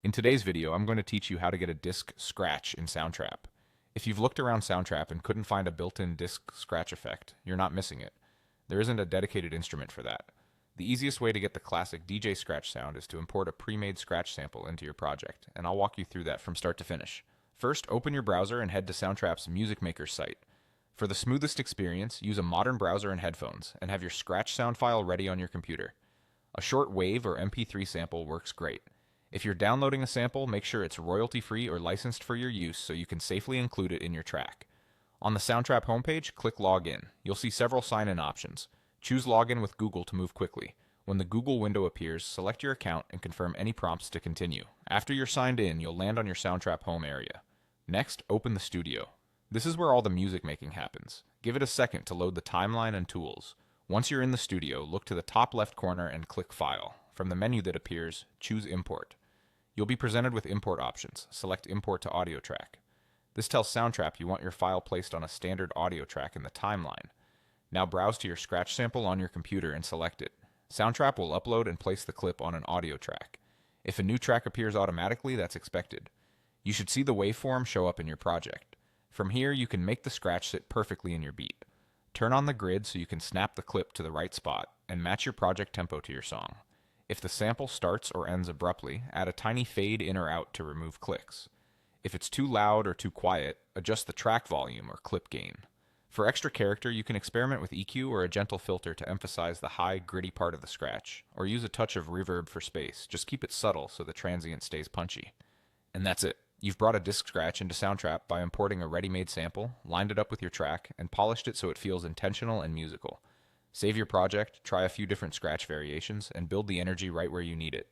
In today's video, I'm going to teach you how to get a disc scratch in Soundtrap. If you've looked around Soundtrap and couldn't find a built-in disc scratch effect, you're not missing it. There isn't a dedicated instrument for that. The easiest way to get the classic DJ scratch sound is to import a pre-made scratch sample into your project, and I'll walk you through that from start to finish. First, open your browser and head to Soundtrap's Music Maker site. For the smoothest experience, use a modern browser and headphones, and have your scratch sound file ready on your computer. A short WAV or MP3 sample works great. If you're downloading a sample, make sure it's royalty-free or licensed for your use so you can safely include it in your track. On the Soundtrap homepage, click Login. You'll see several sign-in options. Choose Login with Google to move quickly. When the Google window appears, select your account and confirm any prompts to continue. After you're signed in, you'll land on your Soundtrap home area. Next, open the studio. This is where all the music making happens. Give it a second to load the timeline and tools. Once you're in the studio, look to the top left corner and click File. From the menu that appears, choose Import. You'll be presented with import options. Select Import to Audio Track. This tells Soundtrap you want your file placed on a standard audio track in the timeline. Now browse to your scratch sample on your computer and select it. Soundtrap will upload and place the clip on an audio track. If a new track appears automatically, that's expected. You should see the waveform show up in your project. From here, you can make the scratch sit perfectly in your beat. Turn on the grid so you can snap the clip to the right spot and match your project tempo to your song. If the sample starts or ends abruptly, add a tiny fade in or out to remove clicks. If it's too loud or too quiet, adjust the track volume or clip gain. For extra character, you can experiment with EQ or a gentle filter to emphasize the high, gritty part of the scratch, or use a touch of reverb for space. Just keep it subtle so the transient stays punchy. And that's it. You've brought a disc scratch into Soundtrap by importing a ready-made sample, lined it up with your track, and polished it so it feels intentional and musical. Save your project, try a few different scratch variations, and build the energy right where you need it.